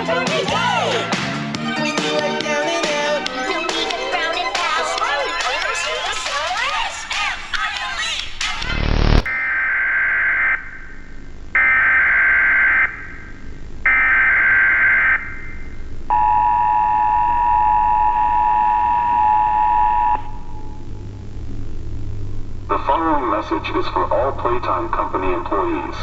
When you are down and out, don't even frown and pout. Smiling players is S-M-I-L-E. The following message is for all Playtime Company employees.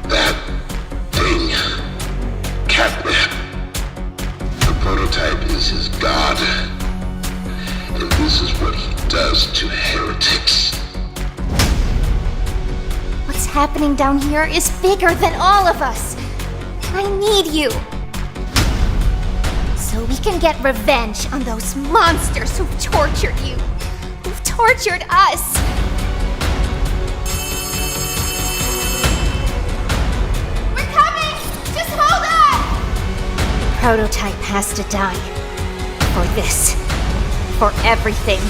That thing, Catnip. The prototype is his god, and this is what he does to heretics. What's happening down here is bigger than all of us. I need you. So we can get revenge on those monsters who've tortured you, who've tortured us. We're coming! Just hold on! Prototype has to die. For this. For everything.